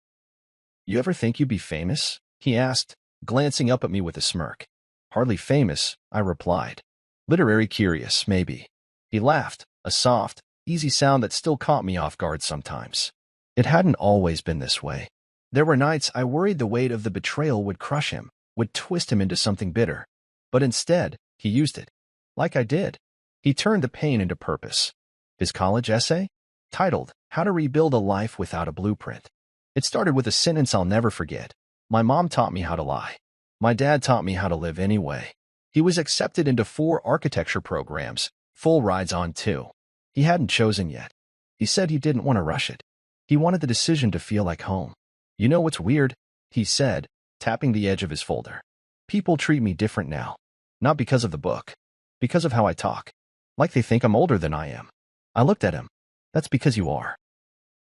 You ever think you'd be famous? He asked, glancing up at me with a smirk. Hardly famous, I replied. Literary curious, maybe. He laughed, a soft, easy sound that still caught me off guard sometimes. It hadn't always been this way. There were nights I worried the weight of the betrayal would crush him, would twist him into something bitter. But instead, he used it. Like I did. He turned the pain into purpose. His college essay? Titled, How to Rebuild a Life Without a Blueprint. It started with a sentence I'll never forget. My mom taught me how to lie. My dad taught me how to live anyway. He was accepted into 4 architecture programs, full rides on 2. He hadn't chosen yet. He said he didn't want to rush it. He wanted the decision to feel like home. You know what's weird? He said, tapping the edge of his folder. People treat me different now. Not because of the book. Because of how I talk. Like they think I'm older than I am. I looked at him. That's because you are.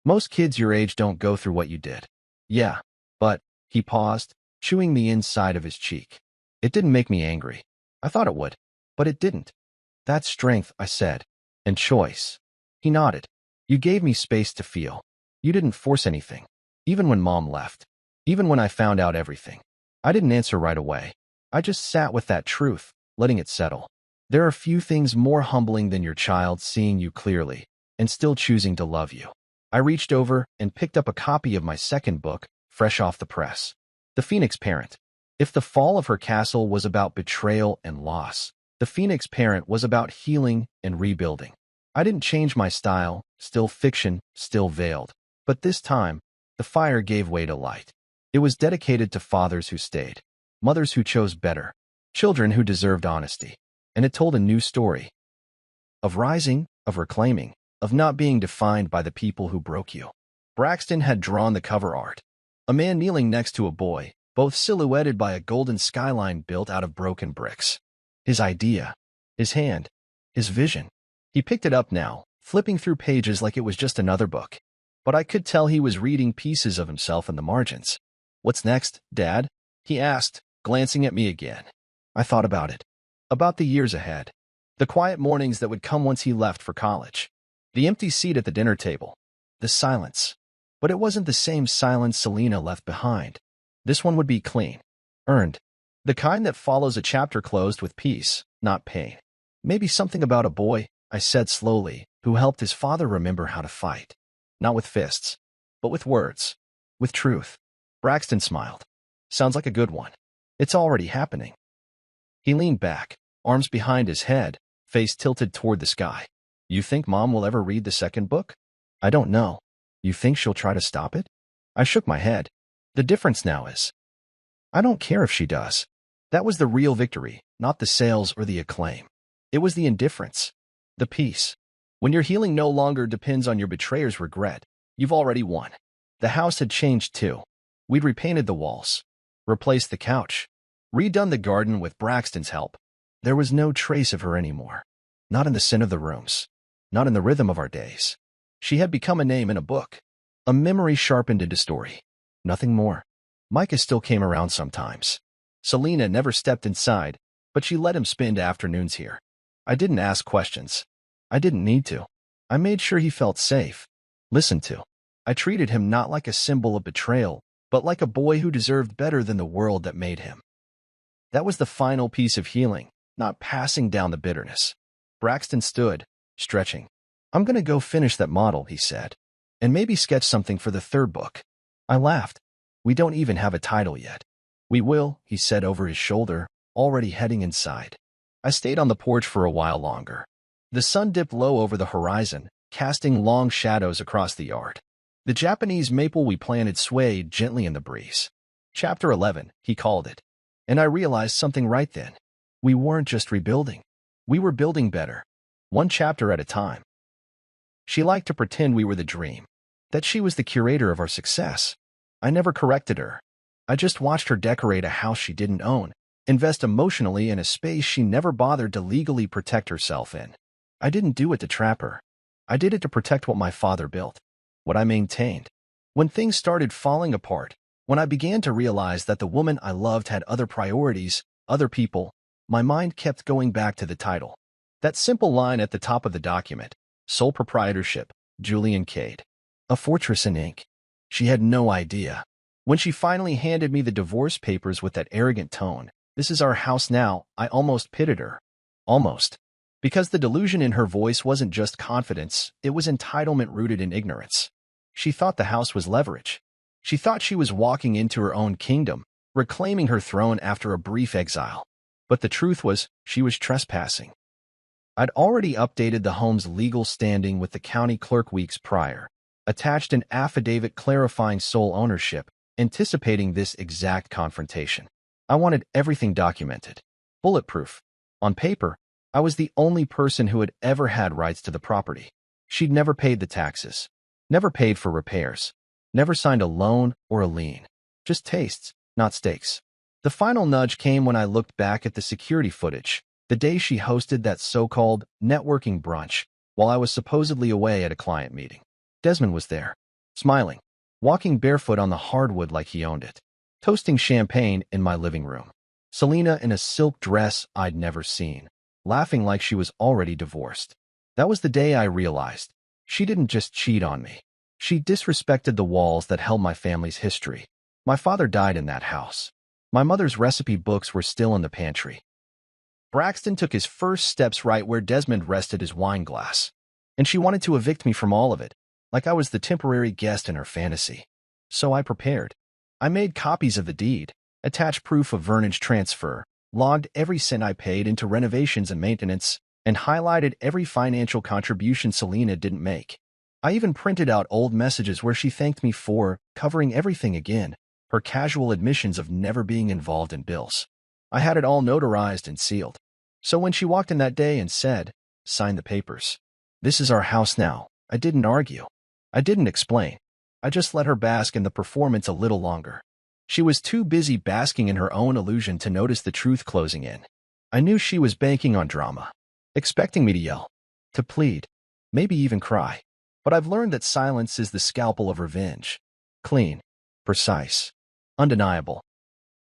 Most kids your age don't go through what you did. Yeah, but, he paused, chewing the inside of his cheek. It didn't make me angry. I thought it would, but it didn't. That's strength, I said. And choice. He nodded. You gave me space to feel. You didn't force anything. Even when Mom left. Even when I found out everything. I didn't answer right away. I just sat with that truth, letting it settle. There are few things more humbling than your child seeing you clearly and still choosing to love you. I reached over and picked up a copy of my second book, fresh off the press. The Phoenix Parent. If the fall of her castle was about betrayal and loss, The Phoenix Parent was about healing and rebuilding. I didn't change my style, still fiction, still veiled. But this time, the fire gave way to light. It was dedicated to fathers who stayed, mothers who chose better, children who deserved honesty. And it told a new story. Of rising, of reclaiming, of not being defined by the people who broke you. Braxton had drawn the cover art. A man kneeling next to a boy, both silhouetted by a golden skyline built out of broken bricks. His idea, his hand, his vision. He picked it up now, flipping through pages like it was just another book. But I could tell he was reading pieces of himself in the margins. "What's next, Dad?" he asked, glancing at me again. I thought about it. About the years ahead. The quiet mornings that would come once he left for college. The empty seat at the dinner table. The silence. But it wasn't the same silence Selena left behind. This one would be clean. Earned. The kind that follows a chapter closed with peace, not pain. Maybe something about a boy, I said slowly, who helped his father remember how to fight. Not with fists, but with words. With truth. Braxton smiled. Sounds like a good one. It's already happening. He leaned back, arms behind his head, face tilted toward the sky. You think Mom will ever read the second book? I don't know. You think she'll try to stop it? I shook my head. The difference now is, I don't care if she does. That was the real victory, not the sales or the acclaim. It was the indifference. The peace. When your healing no longer depends on your betrayer's regret, you've already won. The house had changed too. We'd repainted the walls, replaced the couch, redone the garden with Braxton's help. There was no trace of her anymore. Not in the scent of the rooms. Not in the rhythm of our days. She had become a name in a book. A memory sharpened into story. Nothing more. Micah still came around sometimes. Selena never stepped inside, but she let him spend afternoons here. I didn't ask questions. I didn't need to. I made sure he felt safe, listened to. I treated him not like a symbol of betrayal, but like a boy who deserved better than the world that made him. That was the final piece of healing, not passing down the bitterness. Braxton stood, stretching. I'm going to go finish that model, he said, and maybe sketch something for the third book. I laughed. We don't even have a title yet. We will, he said over his shoulder, already heading inside. I stayed on the porch for a while longer. The sun dipped low over the horizon, casting long shadows across the yard. The Japanese maple we planted swayed gently in the breeze. Chapter 11, he called it. And I realized something right then. We weren't just rebuilding. We were building better. One chapter at a time. She liked to pretend we were the dream. That she was the curator of our success. I never corrected her. I just watched her decorate a house she didn't own, invest emotionally in a space she never bothered to legally protect herself in. I didn't do it to trap her. I did it to protect what my father built, what I maintained. When things started falling apart, when I began to realize that the woman I loved had other priorities, other people, my mind kept going back to the title. That simple line at the top of the document, sole proprietorship, Julian Cade. A fortress in ink. She had no idea. When she finally handed me the divorce papers with that arrogant tone, "This is our house now," I almost pitied her. Almost. Because the delusion in her voice wasn't just confidence, it was entitlement rooted in ignorance. She thought the house was leverage. She thought she was walking into her own kingdom, reclaiming her throne after a brief exile. But the truth was, she was trespassing. I'd already updated the home's legal standing with the county clerk weeks prior, attached an affidavit clarifying sole ownership, anticipating this exact confrontation. I wanted everything documented, bulletproof. On paper, I was the only person who had ever had rights to the property. She'd never paid the taxes, never paid for repairs, never signed a loan or a lien. Just tastes, not stakes. The final nudge came when I looked back at the security footage, the day she hosted that so-called networking brunch while I was supposedly away at a client meeting. Desmond was there, smiling, walking barefoot on the hardwood like he owned it, toasting champagne in my living room. Selena in a silk dress I'd never seen, laughing like she was already divorced. That was the day I realized she didn't just cheat on me. She disrespected the walls that held my family's history. My father died in that house. My mother's recipe books were still in the pantry. Braxton took his first steps right where Desmond rested his wine glass, and she wanted to evict me from all of it, like I was the temporary guest in her fantasy. So I prepared. I made copies of the deed, attached proof of Vernon's transfer, logged every cent I paid into renovations and maintenance, and highlighted every financial contribution Selena didn't make. I even printed out old messages where she thanked me for covering everything again, her casual admissions of never being involved in bills. I had it all notarized and sealed. So when she walked in that day and said, "Sign the papers. This is our house now," I didn't argue. I didn't explain. I just let her bask in the performance a little longer. She was too busy basking in her own illusion to notice the truth closing in. I knew she was banking on drama, expecting me to yell, to plead, maybe even cry. But I've learned that silence is the scalpel of revenge. Clean, precise, undeniable.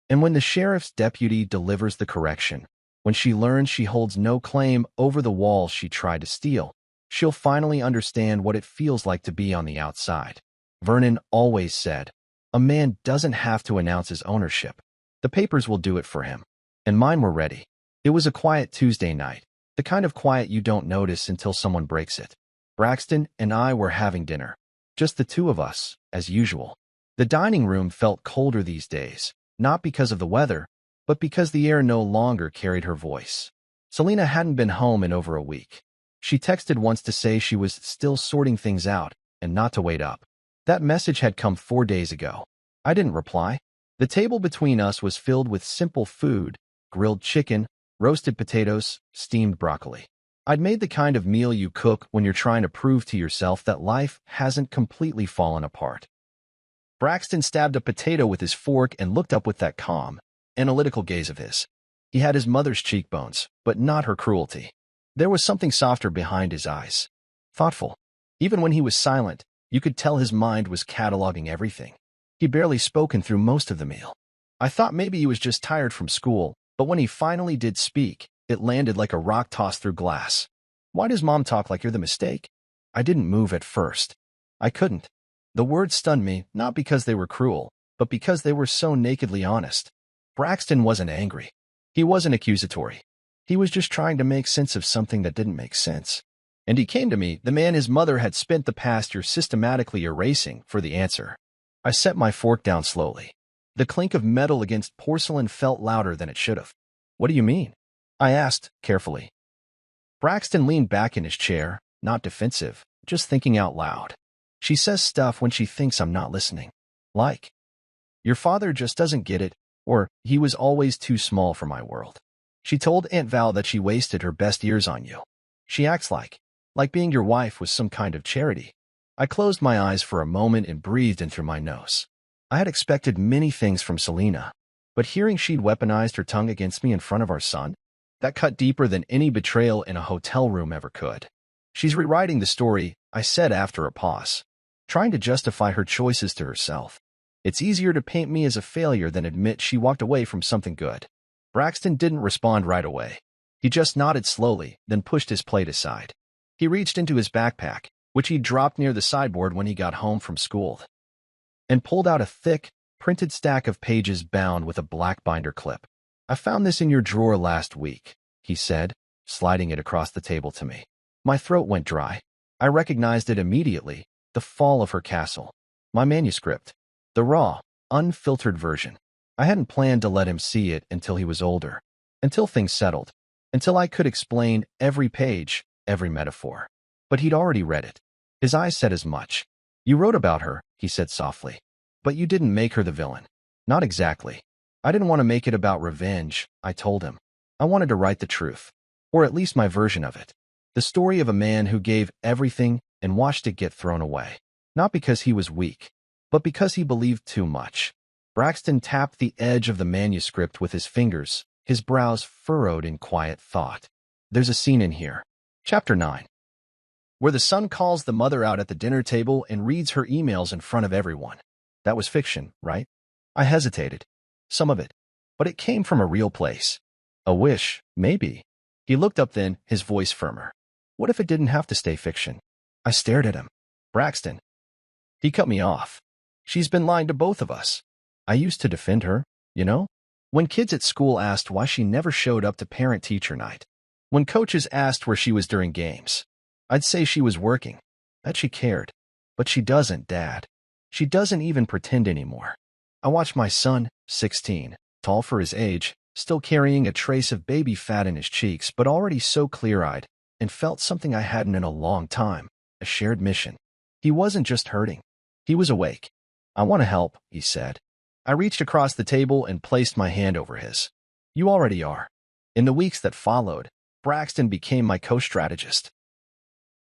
And when the sheriff's deputy delivers the correction, when she learns she holds no claim over the walls she tried to steal, she'll finally understand what it feels like to be on the outside. Vernon always said, a man doesn't have to announce his ownership. The papers will do it for him. And mine were ready. It was a quiet Tuesday night, the kind of quiet you don't notice until someone breaks it. Braxton and I were having dinner. Just the two of us, as usual. The dining room felt colder these days, not because of the weather, but because the air no longer carried her voice. Selena hadn't been home in over a week. She texted once to say she was still sorting things out and not to wait up. That message had come 4 days ago. I didn't reply. The table between us was filled with simple food, grilled chicken, roasted potatoes, steamed broccoli. I'd made the kind of meal you cook when you're trying to prove to yourself that life hasn't completely fallen apart. Braxton stabbed a potato with his fork and looked up with that calm, analytical gaze of his. He had his mother's cheekbones, but not her cruelty. There was something softer behind his eyes. Thoughtful. Even when he was silent, you could tell his mind was cataloging everything. He barely spoken through most of the meal. I thought maybe he was just tired from school, but when he finally did speak, it landed like a rock tossed through glass. Why does Mom talk like you're the mistake? I didn't move at first. I couldn't. The words stunned me, not because they were cruel, but because they were so nakedly honest. Braxton wasn't angry. He wasn't accusatory. He was just trying to make sense of something that didn't make sense. And he came to me, the man his mother had spent the past year systematically erasing, for the answer. I set my fork down slowly. The clink of metal against porcelain felt louder than it should have. What do you mean? I asked, carefully. Braxton leaned back in his chair, not defensive, just thinking out loud. She says stuff when she thinks I'm not listening. Like, your father just doesn't get it, or he was always too small for my world. She told Aunt Val that she wasted her best years on you. She acts like being your wife was some kind of charity. I closed my eyes for a moment and breathed in through my nose. I had expected many things from Selena, but hearing she'd weaponized her tongue against me in front of our son, that cut deeper than any betrayal in a hotel room ever could. She's rewriting the story, I said after a pause, trying to justify her choices to herself. It's easier to paint me as a failure than admit she walked away from something good. Braxton didn't respond right away. He just nodded slowly, then pushed his plate aside. He reached into his backpack, which he dropped near the sideboard when he got home from school, and pulled out a thick, printed stack of pages bound with a black binder clip. I found this in your drawer last week, he said, sliding it across the table to me. My throat went dry. I recognized it immediately, the fall of her castle. My manuscript. The raw, unfiltered version. I hadn't planned to let him see it until he was older, until things settled, until I could explain every page, every metaphor. But he'd already read it. His eyes said as much. You wrote about her, he said softly. But you didn't make her the villain. Not exactly. I didn't want to make it about revenge, I told him. I wanted to write the truth. Or at least my version of it. The story of a man who gave everything and watched it get thrown away. Not because he was weak, but because he believed too much. Braxton tapped the edge of the manuscript with his fingers, his brows furrowed in quiet thought. There's a scene in here. Chapter 9. Where the son calls the mother out at the dinner table and reads her emails in front of everyone. That was fiction, right? I hesitated. Some of it. But it came from a real place. A wish, maybe. He looked up then, his voice firmer. What if it didn't have to stay fiction? I stared at him. Braxton. He cut me off. She's been lying to both of us. I used to defend her, you know? When kids at school asked why she never showed up to parent-teacher night. When coaches asked where she was during games. I'd say she was working. That she cared. But she doesn't, Dad. She doesn't even pretend anymore. I watch my son, 16, tall for his age, still carrying a trace of baby fat in his cheeks, but already so clear-eyed, and felt something I hadn't in a long time, a shared mission. He wasn't just hurting. He was awake. I want to help, he said. I reached across the table and placed my hand over his. You already are. In the weeks that followed, Braxton became my co-strategist.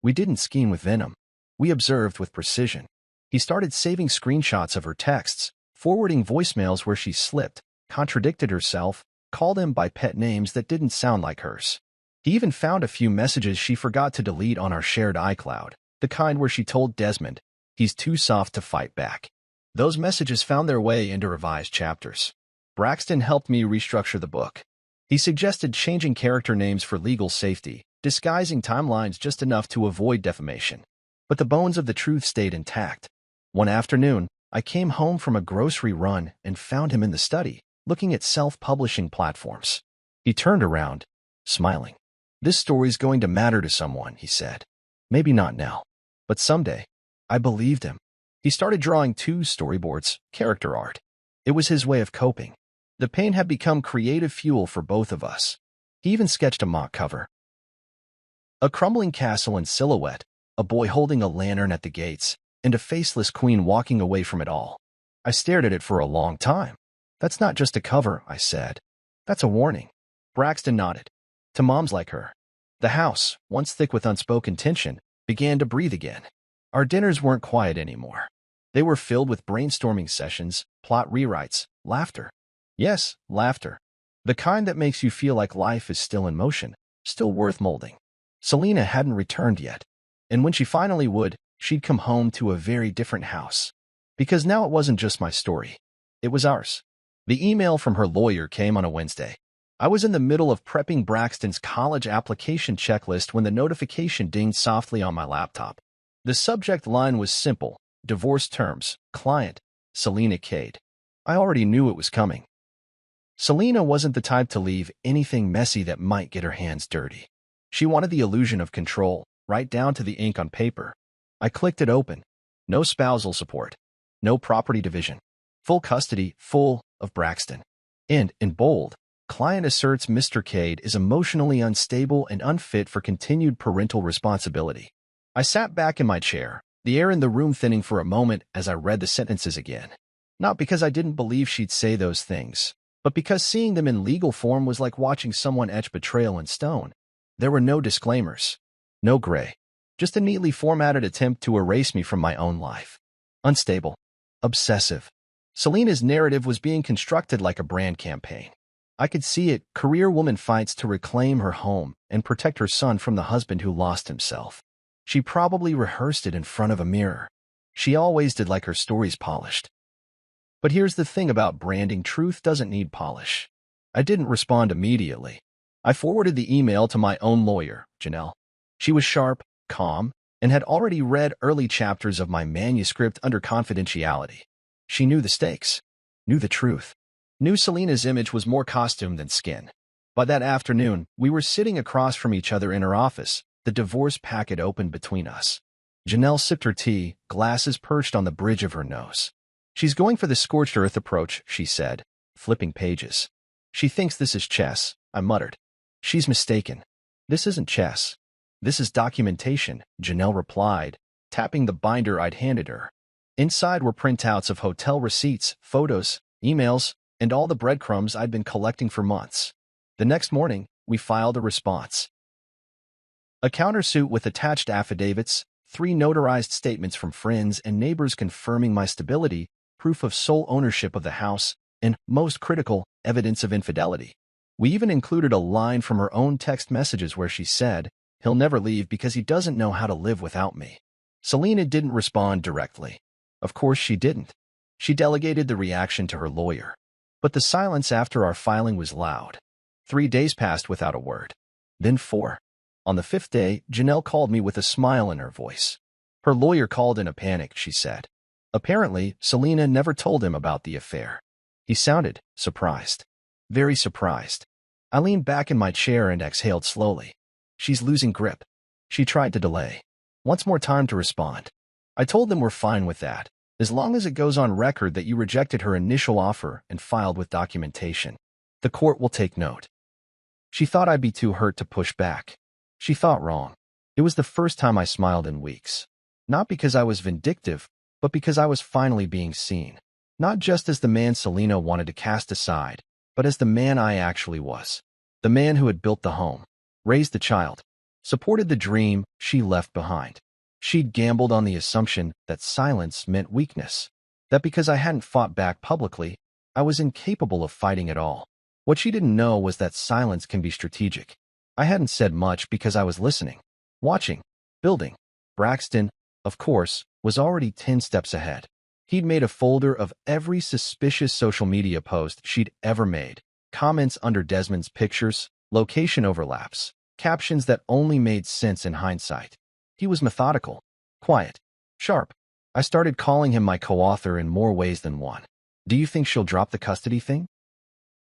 We didn't scheme with venom. We observed with precision. He started saving screenshots of her texts, forwarding voicemails where she slipped, contradicted herself, called him by pet names that didn't sound like hers. He even found a few messages she forgot to delete on our shared iCloud, the kind where she told Desmond, he's too soft to fight back. Those messages found their way into revised chapters. Braxton helped me restructure the book. He suggested changing character names for legal safety, disguising timelines just enough to avoid defamation. But the bones of the truth stayed intact. One afternoon, I came home from a grocery run and found him in the study, looking at self-publishing platforms. He turned around, smiling. This story's going to matter to someone, he said. Maybe not now, but someday. I believed him. He started drawing 2 storyboards, character art. It was his way of coping. The pain had become creative fuel for both of us. He even sketched a mock cover. A crumbling castle in silhouette, a boy holding a lantern at the gates, and a faceless queen walking away from it all. I stared at it for a long time. That's not just a cover, I said. That's a warning. Braxton nodded. To moms like her. The house, once thick with unspoken tension, began to breathe again. Our dinners weren't quiet anymore. They were filled with brainstorming sessions, plot rewrites, laughter. Yes, laughter. The kind that makes you feel like life is still in motion, still worth molding. Selena hadn't returned yet. And when she finally would, she'd come home to a very different house. Because now it wasn't just my story. It was ours. The email from her lawyer came on a Wednesday. I was in the middle of prepping Braxton's college application checklist when the notification dinged softly on my laptop. The subject line was simple: divorce terms, client, Selena Cade. I already knew it was coming. Selena wasn't the type to leave anything messy that might get her hands dirty. She wanted the illusion of control, right down to the ink on paper. I clicked it open. No spousal support. No property division. Full custody, full of Braxton. And, in bold, client asserts Mr. Cade is emotionally unstable and unfit for continued parental responsibility. I sat back in my chair, the air in the room thinning for a moment as I read the sentences again. Not because I didn't believe she'd say those things, but because seeing them in legal form was like watching someone etch betrayal in stone. There were no disclaimers. No gray. Just a neatly formatted attempt to erase me from my own life. Unstable. Obsessive. Selena's narrative was being constructed like a brand campaign. I could see it: career woman fights to reclaim her home and protect her son from the husband who lost himself. She probably rehearsed it in front of a mirror. She always did like her stories polished. But here's the thing about branding: truth doesn't need polish. I didn't respond immediately. I forwarded the email to my own lawyer, Janelle. She was sharp, calm, and had already read early chapters of my manuscript under confidentiality. She knew the stakes, knew the truth, knew Selena's image was more costume than skin. By that afternoon, we were sitting across from each other in her office, the divorce packet open between us. Janelle sipped her tea, glasses perched on the bridge of her nose. She's going for the scorched earth approach, she said, flipping pages. She thinks this is chess, I muttered. She's mistaken. This isn't chess. This is documentation, Janelle replied, tapping the binder I'd handed her. Inside were printouts of hotel receipts, photos, emails, and all the breadcrumbs I'd been collecting for months. The next morning, we filed a response. A countersuit with attached affidavits, 3 notarized statements from friends and neighbors confirming my stability, proof of sole ownership of the house, and, most critical, evidence of infidelity. We even included a line from her own text messages where she said, "He'll never leave because he doesn't know how to live without me." Selena didn't respond directly. Of course she didn't. She delegated the reaction to her lawyer. But the silence after our filing was loud. 3 days passed without a word. Then 4. On the 5th day, Janelle called me with a smile in her voice. Her lawyer called in a panic, she said. Apparently, Selena never told him about the affair. He sounded surprised. Very surprised. I leaned back in my chair and exhaled slowly. She's losing grip. She tried to delay. Wants more time to respond. I told them we're fine with that, as long as it goes on record that you rejected her initial offer and filed with documentation. The court will take note. She thought I'd be too hurt to push back. She thought wrong. It was the first time I smiled in weeks. Not because I was vindictive, but because I was finally being seen. Not just as the man Selena wanted to cast aside, but as the man I actually was. The man who had built the home, raised the child, supported the dream she left behind. She'd gambled on the assumption that silence meant weakness, that because I hadn't fought back publicly, I was incapable of fighting at all. What she didn't know was that silence can be strategic. I hadn't said much because I was listening, watching, building. Braxton, of course, was already 10 steps ahead. He'd made a folder of every suspicious social media post she'd ever made, comments under Desmond's pictures, location overlaps, captions that only made sense in hindsight. He was methodical, quiet, sharp. I started calling him my co-author in more ways than one. "Do you think she'll drop the custody thing?"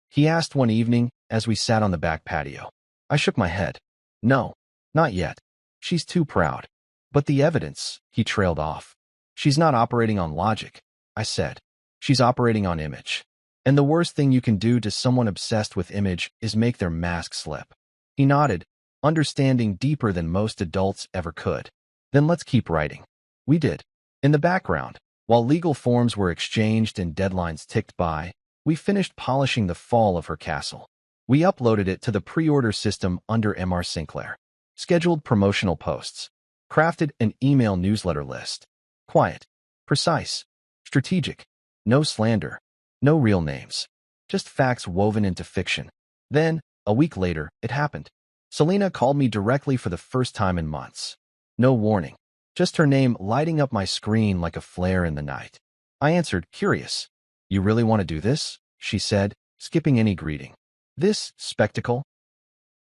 he asked one evening as we sat on the back patio. I shook my head. "No, not yet. She's too proud." "But the evidence," he trailed off. "She's not operating on logic," I said. "She's operating on image. And the worst thing you can do to someone obsessed with image is make their mask slip." He nodded, understanding deeper than most adults ever could. "Then let's keep writing." We did. In the background, while legal forms were exchanged and deadlines ticked by, we finished polishing the fall of her castle. We uploaded it to the pre-order system under MR Sinclair, scheduled promotional posts, crafted an email newsletter list. Quiet, precise, strategic, no slander, no real names, just facts woven into fiction. Then, a week later, it happened. Selena called me directly for the first time in months. No warning, just her name lighting up my screen like a flare in the night. I answered, curious. "You really want to do this?" she said, skipping any greeting. "This spectacle?"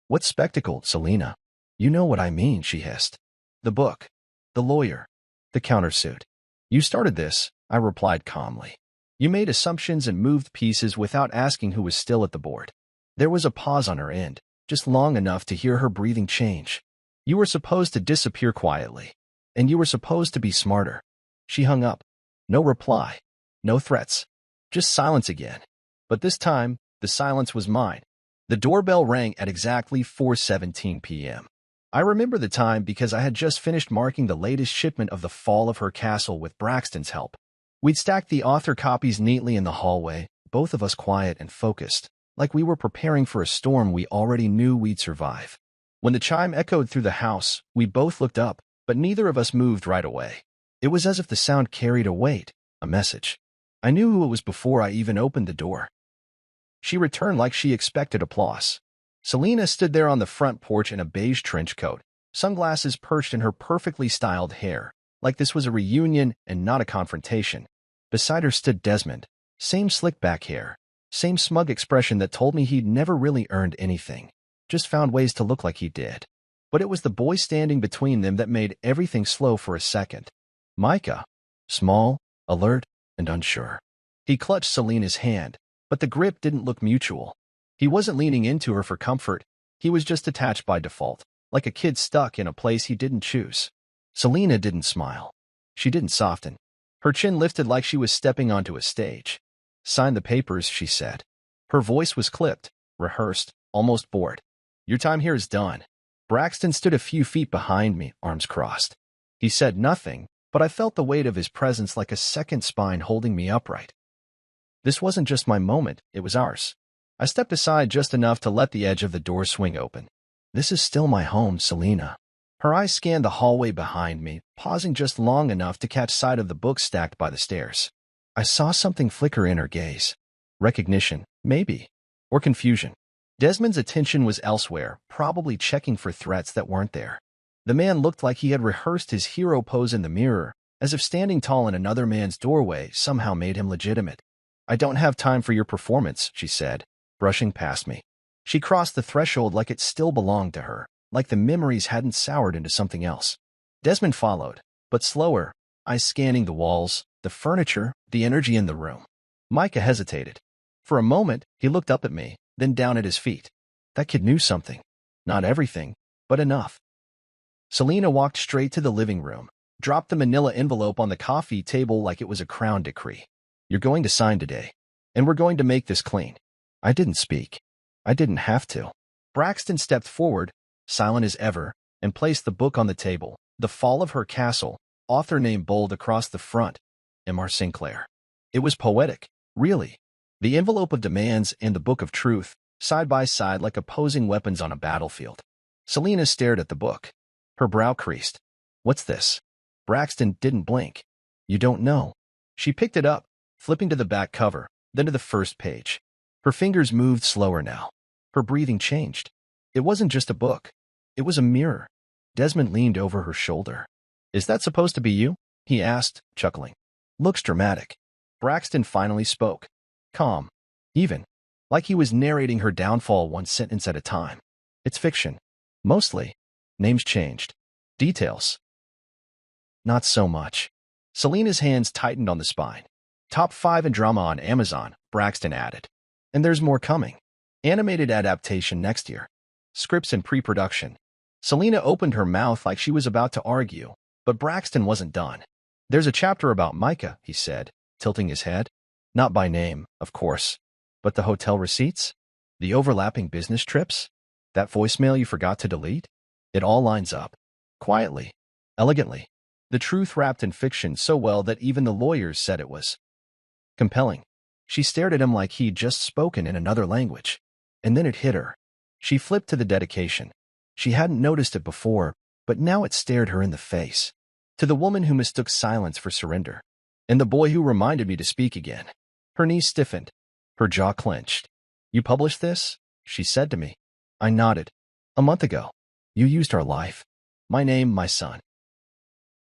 "What spectacle, Selena?" "You know what I mean," she hissed. "The book, the lawyer, the countersuit." "You started this," I replied calmly. "You made assumptions and moved pieces without asking who was still at the board." There was a pause on her end, just long enough to hear her breathing change. "You were supposed to disappear quietly, and you were supposed to be smarter." She hung up. No reply, no threats, just silence again. But this time, the silence was mine. The doorbell rang at exactly 4:17 p.m. I remember the time because I had just finished marking the latest shipment of The Fall of Her Castle with Braxton's help. We'd stacked the author copies neatly in the hallway, both of us quiet and focused, like we were preparing for a storm we already knew we'd survive. When the chime echoed through the house, we both looked up, but neither of us moved right away. It was as if the sound carried a weight, a message. I knew who it was before I even opened the door. She returned like she expected applause. Selena stood there on the front porch in a beige trench coat, sunglasses perched in her perfectly styled hair, like this was a reunion and not a confrontation. Beside her stood Desmond, same slick back hair, same smug expression that told me he'd never really earned anything, just found ways to look like he did. But it was the boy standing between them that made everything slow for a second. Micah, small, alert, and unsure. He clutched Selena's hand, but the grip didn't look mutual. He wasn't leaning into her for comfort. He was just attached by default, like a kid stuck in a place he didn't choose. Selena didn't smile. She didn't soften. Her chin lifted like she was stepping onto a stage. "Sign the papers," she said. Her voice was clipped, rehearsed, almost bored. "Your time here is done." Braxton stood a few feet behind me, arms crossed. He said nothing, but I felt the weight of his presence like a second spine holding me upright. This wasn't just my moment, it was ours. I stepped aside just enough to let the edge of the door swing open. "This is still my home, Selena." Her eyes scanned the hallway behind me, pausing just long enough to catch sight of the books stacked by the stairs. I saw something flicker in her gaze. Recognition, maybe, or confusion. Desmond's attention was elsewhere, probably checking for threats that weren't there. The man looked like he had rehearsed his hero pose in the mirror, as if standing tall in another man's doorway somehow made him legitimate. "I don't have time for your performance," she said, brushing past me. She crossed the threshold like it still belonged to her, like the memories hadn't soured into something else. Desmond followed, but slower, eyes scanning the walls, the furniture, the energy in the room. Micah hesitated. For a moment, he looked up at me, then down at his feet. That kid knew something. Not everything, but enough. Selena walked straight to the living room, dropped the manila envelope on the coffee table like it was a crown decree. "You're going to sign today, and we're going to make this clean." I didn't speak. I didn't have to. Braxton stepped forward, silent as ever, and placed the book on the table. The Fall of Her Castle, author name bold across the front, M.R. Sinclair. It was poetic, really. The envelope of demands and the book of truth, side by side like opposing weapons on a battlefield. Selena stared at the book. Her brow creased. "What's this?" Braxton didn't blink. "You don't know." She picked it up, flipping to the back cover, then to the first page. Her fingers moved slower now. Her breathing changed. It wasn't just a book. It was a mirror. Desmond leaned over her shoulder. "Is that supposed to be you?" he asked, chuckling. "Looks dramatic." Braxton finally spoke. Calm. Even. Like he was narrating her downfall one sentence at a time. "It's fiction. Mostly. Names changed. Details. Not so much." Selena's hands tightened on the spine. "Top 5 in drama on Amazon," Braxton added. "And there's more coming. Animated adaptation next year. Scripts in pre-production." Selena opened her mouth like she was about to argue, but Braxton wasn't done. "There's a chapter about Micah," he said, tilting his head. "Not by name, of course. But the hotel receipts? The overlapping business trips? That voicemail you forgot to delete? It all lines up. Quietly. Elegantly. The truth wrapped in fiction so well that even the lawyers said it was compelling." She stared at him like he'd just spoken in another language. And then it hit her. She flipped to the dedication. She hadn't noticed it before, but now it stared her in the face. "To the woman who mistook silence for surrender. And the boy who reminded me to speak again." Her knees stiffened. Her jaw clenched. "You published this?" she said to me. I nodded. "A month ago. You used our life. My name, my son.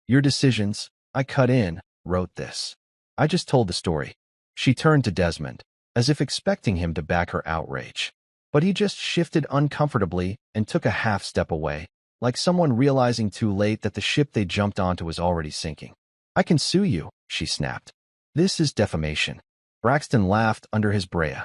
Your decisions." I cut in, wrote this. "I just told the story." She turned to Desmond, as if expecting him to back her outrage. But he just shifted uncomfortably and took a half step away, like someone realizing too late that the ship they jumped onto was already sinking. "I can sue you," she snapped. "This is defamation." Braxton laughed under his brea.